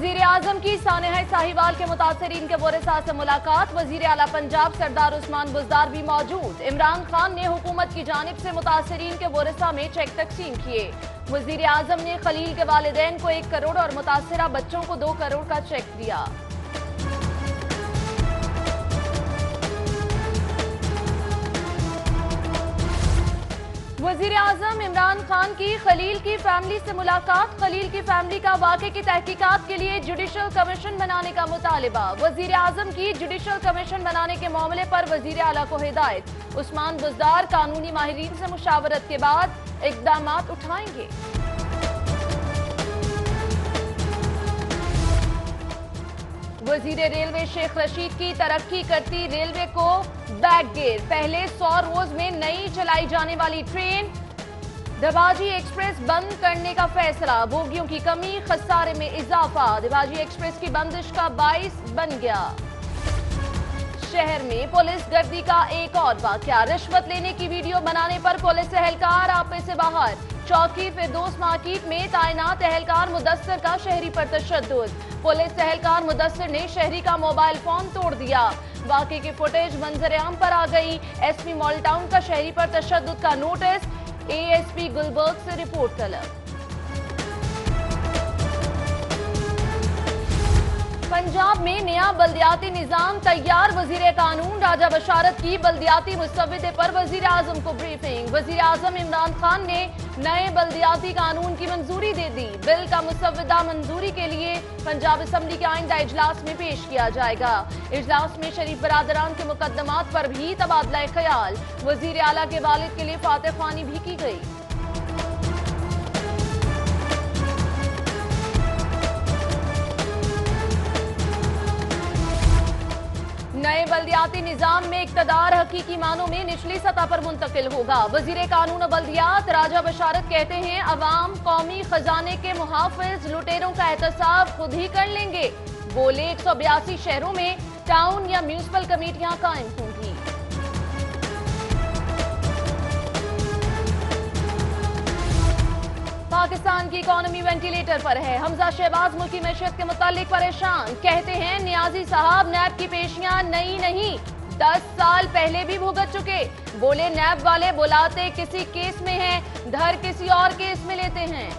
वजीर आजम की सानेहा साहिवाल के मुतासरीन के वोरसा से मुलाकात। वजीर आला पंजाब सरदार उस्मान बुज़दार भी मौजूद। इमरान खान ने हुकूमत की जानिब से मुतासरीन के वोरसा में चेक तकसीम किए। वजीर आजम ने खलील के वालिदैन को 1 करोड़ और मुतासरा बच्चों को 2 करोड़ का चेक दिया। वजीर आजम इमरान खान की खलील की फैमिली से मुलाकात। खलील की फैमिली का वाक़े की तहकीकात के लिए जुडिशल कमीशन बनाने का मुतालिबा। वजीर आजम की जुडिशल कमीशन बनाने के मामले पर वजीर आला को हिदायत। उस्मान बुज़दार कानूनी माहिरीन से मुशावरत के बाद इक़दामात उठाएंगे। वजीर रेलवे शेख रशीद की तरक्की करती रेलवे को बैकगेयर। पहले 100 रोज में नई चलाई जाने वाली ट्रेन धबाजी एक्सप्रेस बंद करने का फैसला। बोगियों की कमी, खसारे में इजाफा। धबाजी एक्सप्रेस की बंदिश का बाइस बन गया। शहर में पुलिस गर्दी का एक और वाकया। रिश्वत लेने की वीडियो बनाने पर पुलिस एहलकार आपे से बाहर। चौकी फिरदौस मार्केट में तैनात एहलकार मुदस्सिर का शहरी पर तशद्दुद। पुलिस एहलकार मुदस्सिर ने शहरी का मोबाइल फोन तोड़ दिया। वाकई की फुटेज मंजर-ए-आम पर आ गई। एसपी मॉल टाउन का शहरी पर तशद्दुद का नोटिस। एएसपी गुलबर्ग से रिपोर्ट तलब। पंजाब में नया बल्दियाती निजाम तैयार। वजीर कानून राजा बशारत की बल्दियाती मुसव्विदे पर वजीर आजम को ब्रीफिंग। वजीर आजम इमरान खान ने नए बल्दियाती कानून की मंजूरी दे दी। बिल का मुसव्विदा मंजूरी के लिए पंजाब असम्बली के आइंदा इजलास में पेश किया जाएगा। इजलास में शरीफ बरादरान के मुकदमात पर भी तबादला ख्याल। वजीर आला के वालिद के लिए फातह ख्वानी भी की गई। नए बल्दियाती निजाम में इक्तदार हकीकी मानों में निचली सतह पर मुंतकिल होगा। वजीर कानून बल्दियात राजा बशारत कहते हैं, अवाम कौमी खजाने के मुहाफिज लुटेरों का एहतसाब खुद ही कर लेंगे। बोले 182 शहरों में टाउन या म्यूनिसिपल कमेटियां कायम होंगी। पाकिस्तान की इकोनॉमी वेंटिलेटर पर है। हमजा शहबाज मुल्की मैशियत के मुतालिक परेशान। कहते हैं, नियाजी साहब नैब की पेशियां नई नहीं, 10 साल पहले भी भुगत चुके। बोले नैब वाले बुलाते किसी केस में हैं, धर किसी और केस में लेते हैं।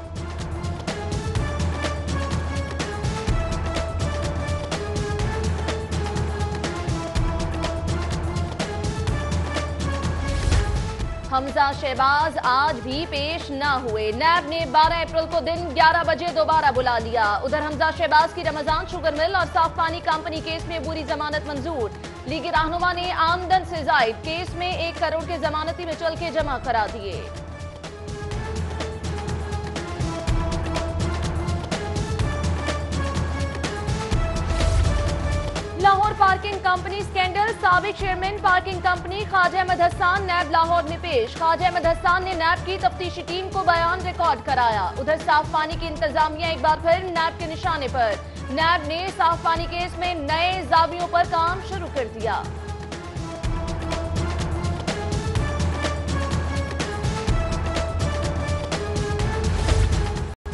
हमजा शहबाज आज भी पेश न हुए। नैब ने 12 अप्रैल को दिन 11 बजे दोबारा बुला लिया। उधर हमजा शहबाज की रमजान शुगर मिल और साफ पानी कंपनी केस में बुरी जमानत मंजूर। लीगी रहनुमा ने आमदन से जायद केस में 1 करोड़ के जमानती में चल के जमा करा दिए। Lahore parking company scandal. साबिक chairman parking company Khawaja Ahmad Hassan नैब लाहौर में पेश। ख्वाजा अहमद हसन ने नैब की तफ्तीशी टीम को बयान रिकॉर्ड कराया। उधर साफ पानी की इंतजामिया एक बार फिर नैब के निशाने पर। नैब ने साफ पानी केस में नए जावियों पर काम शुरू कर दिया।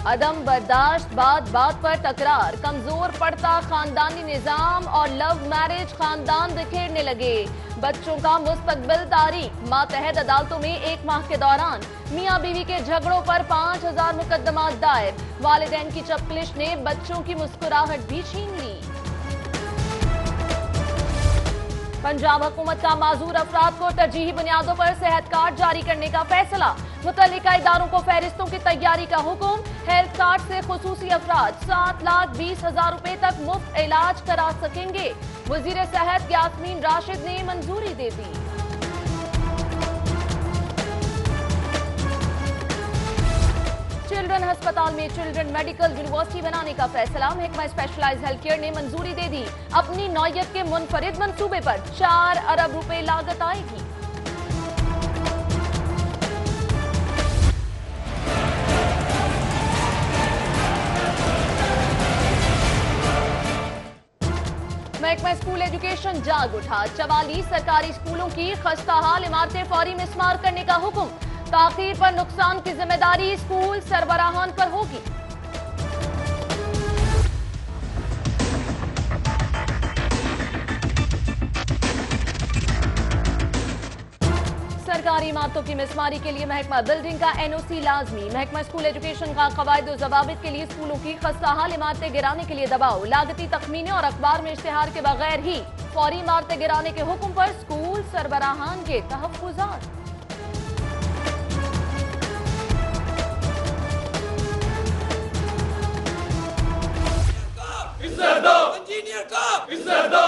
अदम बर्दाश्त, बात बात पर तकरार। कमजोर पड़ता खानदानी निजाम और लव मैरिज खानदान बिखेरने लगे। बच्चों का मुस्तकबिल तारीख। मातहत अदालतों में 1 माह के दौरान मियां बीवी के झगड़ों पर 5000 मुकदमात दायर। वालिदैन की चपकलिश ने बच्चों की मुस्कुराहट भी छीन ली। पंजाब हुकूमत का माजूर अफराद को तरजीही बुनियादों पर सेहत कार्ड जारी करने का फैसला। मुतल्लिका इदारों को फहरिस्तों की तैयारी का हुक्म। हेल्थ कार्ड से खुसूसी अफराद 7,20,000 रुपए तक मुफ्त इलाज करा सकेंगे। वजीर सेहत यास्मीन राशिद ने मंजूरी दे दी। चिल्ड्रन अस्पताल में चिल्ड्रन मेडिकल यूनिवर्सिटी बनाने का फैसला। महकमा स्पेशलाइज्ड हेल्थ केयर ने मंजूरी दे दी। अपनी नौयत के मुनफरिद मंसूबे पर 4 अरब रुपए लागत आएगी। महकमा स्कूल एजुकेशन जाग उठा। 44 सरकारी स्कूलों की खस्ताहाल इमारतें फौरी मिस्मार करने का हुक्म। ताखीर पर नुकसान की जिम्मेदारी स्कूल सरबराहान पर होगी। सरकारी इमारतों की मिसमारी के लिए महकमा बिल्डिंग का एनओसी लाजमी। महकमा स्कूल एजुकेशन का कवायद और जवाबित के लिए स्कूलों की खस्ताहाल इमारतें गिराने के लिए दबाव। लागती तखमीने और अखबार में इश्तिहार के बगैर ही फौरी इमारतें गिराने के हुक्म पर स्कूल सरबराहान के तहफ्फुजात। इंजीनियर का इज्जत दो।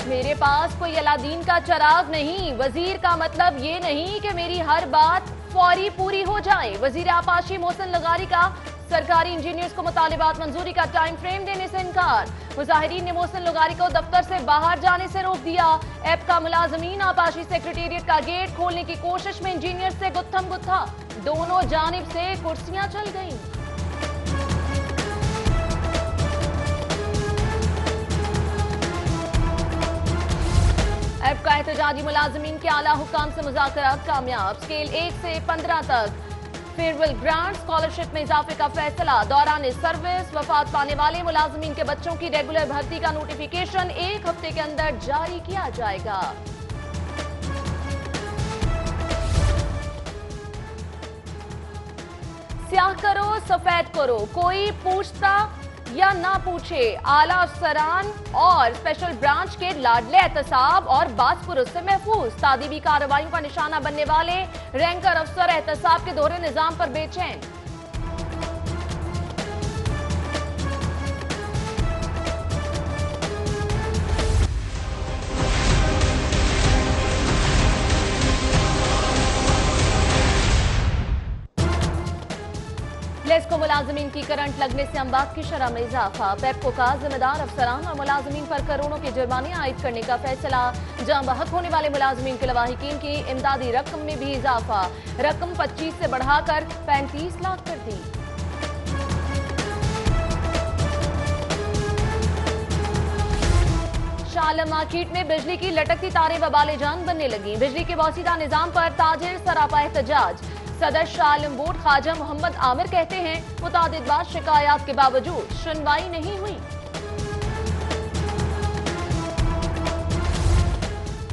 मेरे पास कोई अलादीन का चराग नहीं। वजीर का मतलब ये नहीं कि मेरी हर बात फौरी पूरी हो जाए। वजीर आपाशी मोहसिन लगारी का सरकारी इंजीनियर्स को मुतालिबात मंजूरी का टाइम फ्रेम देने से इनकार। मुजाहिरीन ने मोहसिन लगारी को दफ्तर से बाहर जाने से रोक दिया। ऐप का मुलाजमीन आपाशी सेक्रेटेरिएट का गेट खोलने की कोशिश में इंजीनियर से गुत्थम गुत्था। दोनों जानिब से कुर्सियां चल गईं। ऐप का एहतजाजी मुलाजमीन के आला हुकाम से मुज़ाकरात कामयाब। स्केल 1 से 15 तक फेयरवेल ग्रांट स्कॉलरशिप में इजाफे का फैसला। दौरान सर्विस वफात पाने वाले मुलाजमीन के बच्चों की रेगुलर भर्ती का नोटिफिकेशन 1 हफ्ते के अंदर जारी किया जाएगा। स्याह करो सफेद करो, कोई पूछता या ना पूछे। आला अफसरान और स्पेशल ब्रांच के लाडले एहतसाब और बासपुर से महफूज। तादीबी कार्रवाइयों का निशाना बनने वाले रैंकर अफसर एहतसाब के दोहरे निजाम पर बेचैन। लेस्को मुलाजमीन की करंट लगने से अमवात की शरह में इजाफा। पेप्को का जिम्मेदार अफसरान और मुलाजमीन पर करोड़ों के जुर्माने आयद करने का फैसला। जाँ बहक होने वाले मुलाजमीन के लवाहिकीन की इमदादी रकम में भी इजाफा। रकम 25 से बढ़ाकर 35 लाख कर दी। शालम मार्केट में बिजली की लटकती तारें बबाले जान बनने लगी। बिजली के बोसीदा निजाम पर ताजिर सरापा एहतजाज। सदर शालम बोर्ड ख्वाजा मोहम्मद आमिर कहते हैं मुतादिद बार शिकायत के बावजूद सुनवाई नहीं हुई।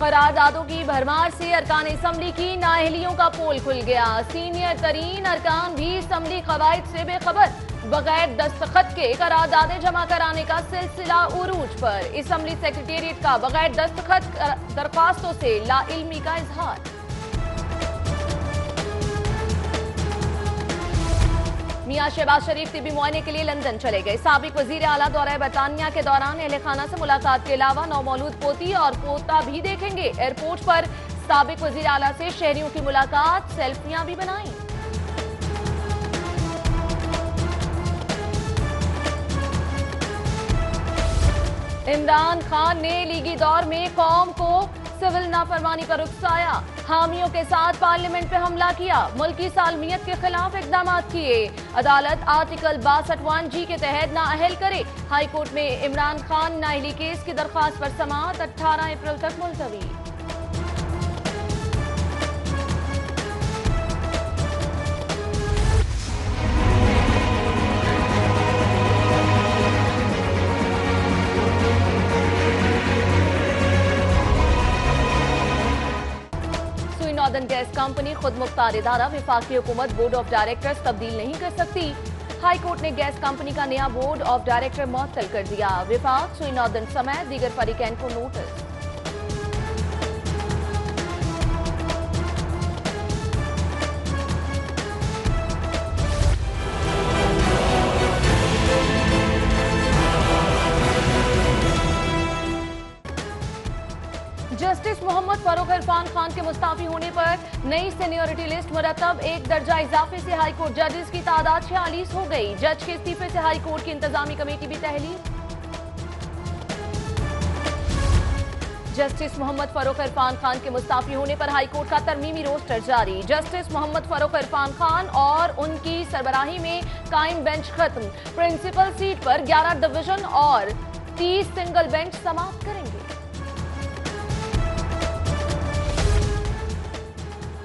करारदादों की भरमार से अरकान असम्बली की नाअहलियों का पोल खुल गया। सीनियर तरीन अरकान भी असम्बली कवायद से बेखबर। बगैर दस्तखत के करारदादें जमा कराने का सिलसिला उरूज पर। असम्बली सेक्रेटेरिएट का बगैर दस्तखत दरख्वास्तों से लाइल्मी का इजहार। मियां शहबाज शरीफ तिबी मुआयने के लिए लंदन चले गए। साबिक वजीर आला दौरा बरतानिया के दौरान अहले खाना से मुलाकात के अलावा नौमौलूद पोती और पोता भी देखेंगे। एयरपोर्ट पर साबिक वजीर आला से शहरियों की मुलाकात, सेल्फियां भी बनाई। इमरान खान ने लीगी दौर में कौम को सिविल नाफरमानी पर उकसाया। हामियों के साथ पार्लियामेंट पे हमला किया। मुल्की सालमियत के खिलाफ इकदाम किए। अदालत आर्टिकल 62(1) के तहत नाअहल करे। हाई कोर्ट में इमरान खान नाअहली केस की दरख्वास्त पर समाअत 18 अप्रैल तक मुलतवी। नॉर्दर्न गैस कंपनी खुद मुख्तार इदारा विफाकी हुकूमत बोर्ड ऑफ डायरेक्टर्स तब्दील नहीं कर सकती। हाई कोर्ट ने गैस कंपनी का नया बोर्ड ऑफ डायरेक्टर मुअत्तल कर दिया। विफाक सुई नॉर्दर्न समेत दीगर फरीकैन को नोटिस। जस्टिस मोहम्मद फारूक इरफान खान के मुस्ताफी होने पर नई सीनियरिटी लिस्ट मुरतब। 1 दर्जा इजाफे से हाई कोर्ट जजेस की तादाद 46 हो गई। जज के इस्तीफे से हाई कोर्ट की इंतजामी कमेटी भी तहलील। जस्टिस मोहम्मद फारूक इरफान खान के मुस्ताफी होने पर हाई कोर्ट का तरमीमी रोस्टर जारी। जस्टिस मोहम्मद फारूक इरफान खान और उनकी सरबराही में कायम बेंच खत्म। प्रिंसिपल सीट पर 11 डिवीजन और 30 सिंगल बेंच समाप्त करेंगे।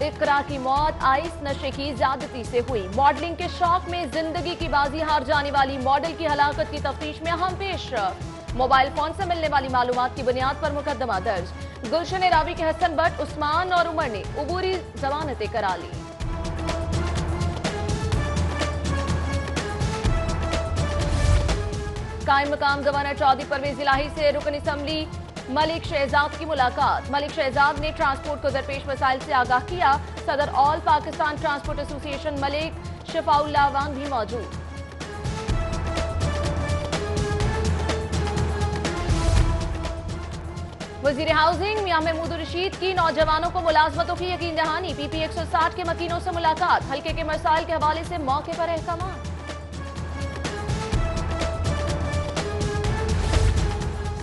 इकरा की मौत आइस नशे की ज्यादती से हुई। मॉडलिंग के शौक में जिंदगी की बाजी हार जाने वाली मॉडल की हलाकत की तफ्तीश में अहम पेशरफ। मोबाइल फोन से मिलने वाली मालूमात की बुनियाद पर मुकदमा दर्ज। गुलशन रावी के हसन भट्ट, उस्मान और उमर ने उबूरी जमानतें करा ली। कायम मकाम गवर्नर चौधरी परवेज इलाही से रुकन असम्बली मलिक शहजाद की मुलाकात। मलिक शहजाद ने ट्रांसपोर्ट को दरपेश मसाइल से आगाह किया। सदर all Pakistan transport association Malik Shafaullah वान भी मौजूद। वजीर हाउसिंग मियां महमूद रशीद की नौजवानों को मुलाजमतों की यकीन दहानी। पीपी 160 के मकीनों से मुलाकात। हल्के के मसाइल के हवाले से मौके पर अहकाम।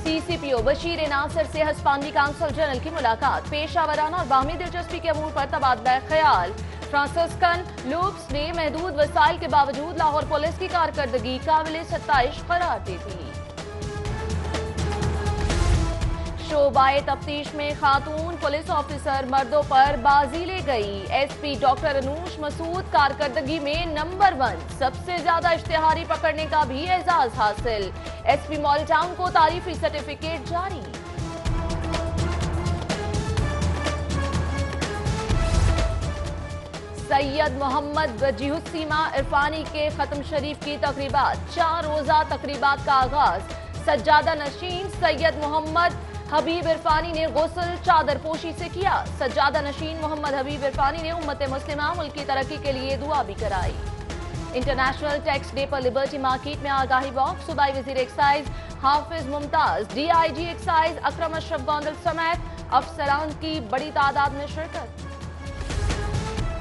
सीसीपीओ बशीर नासिर से हस्पानवी काउंसिल जनरल की मुलाकात। पेशा वराना और बाहमी दिलचस्पी के अमूर पर तबादला ख्याल। फ्रांसिस्कन लूप्स ने महदूद वसाइल के बावजूद लाहौर पुलिस की कारकर्दगी काबिल सत्ताइश करार दी थी। शोबाए तफ्तीश में खातून पुलिस ऑफिसर मर्दों पर बाजी ले गई। एसपी डॉक्टर अनूश मसूद कारकर्दगी में नंबर 1, सबसे ज्यादा इश्तिहारी पकड़ने का भी एजाज हासिल। एसपी मॉल टाउन को तारीफी सर्टिफिकेट जारी। सैयद मोहम्मद वजीहुस्सीमा इरफानी के खत्म शरीफ की तकरीबात। 4 रोजा तकरीबात का आगाज। सज्जादा नशीन सैयद मोहम्मद हबीब इरफानी ने गुस्ल चादर पोशी से किया। सज्जादा नशीन मोहम्मद हबीब इरफानी ने उम्मत मुस्लिमा मुल्क की तरक्की के लिए दुआ भी कराई। इंटरनेशनल टैक्स डे पर लिबर्टी मार्केट में आगाही बॉक्स। सूबाई वजीर एक्साइज हाफिज मुमताज, डीआईजी एक्साइज अकरम अशरफ गोंदल समेत अफसरान की बड़ी तादाद में शिरकत।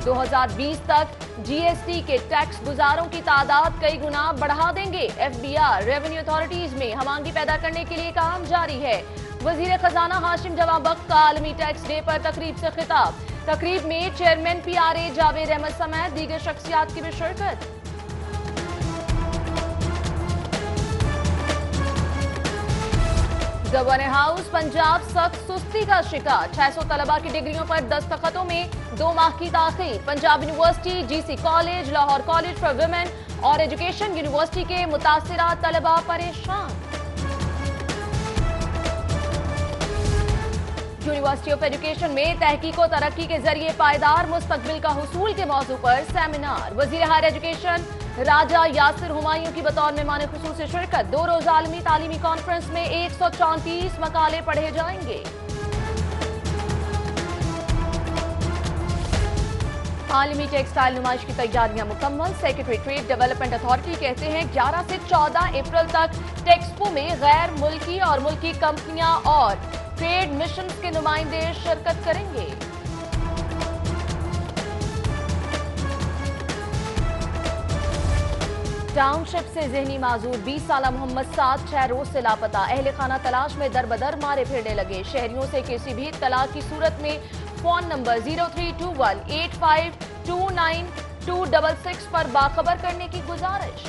2020 तक जीएसटी के टैक्स गुजारों की तादाद कई गुना बढ़ा देंगे। एफबीआर रेवेन्यू अथॉरिटीज में हमआंगी पैदा करने के लिए काम जारी है। वजीर खजाना हाशिम जवाब बख्श का आलमी टैक्स डे पर तकरीब से खिताब। तकरीब में चेयरमैन पीआरए जावेद अहमद समेत दीगर शख्सियात की भी शिरकत। गवर्नर हाउस पंजाब सख्त सुस्ती का शिकार। 600 तलबा की डिग्रियों पर दस्तखतों में 2 माह की ताखीर। Punjab university, GC college, Lahore college for women और एजुकेशन यूनिवर्सिटी के मुतासिरा तलबा परेशान। यूनिवर्सिटी ऑफ एजुकेशन में तहकीक व तरक्की के जरिए पायदार मुस्तकबिल का हुसूल के मौजू पर सेमिनार। वजीर हायर एजुकेशन राजा यासिर हुमायूं की बतौर मेहमान खुसूसी शिरकत। 2 रोजा आलमी तालीमी कॉन्फ्रेंस में 134 मकाले पढ़े जाएंगे। आलमी टेक्सटाइल नुमाइश की तैयारियां मुकम्मल। सेक्रेटरी ट्रेड डेवलपमेंट अथॉरिटी कहते हैं 11 से 14 अप्रैल तक टेक्सपो में गैर मुल्की और मुल्की कंपनियां और ट्रेड मिशन के नुमाइंदे शिरकत करेंगे। टाउनशिप से जहनी माजूर 20 साला मोहम्मद साद 6 रोज से लापता। अहले खाना तलाश में दरबदर मारे फिरने लगे। शहरियों से किसी भी तलाक की सूरत में फोन नंबर 0321852926 पर बाखबर करने की गुजारिश।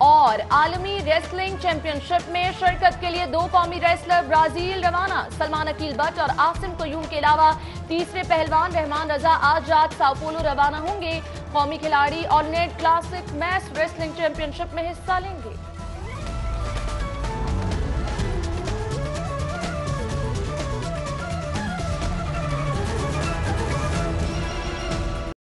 और आलमी रेसलिंग चैंपियनशिप में शिरकत के लिए 2 कौमी रेसलर ब्राजील रवाना। सलमान अकील भट्ट और आसिम क्यूम के अलावा तीसरे पहलवान रहमान रजा आज रात साओ पोलो रवाना होंगे। कौमी खिलाड़ी ऑलनेट क्लासिक मैस रेसलिंग चैंपियनशिप में हिस्सा लेंगे।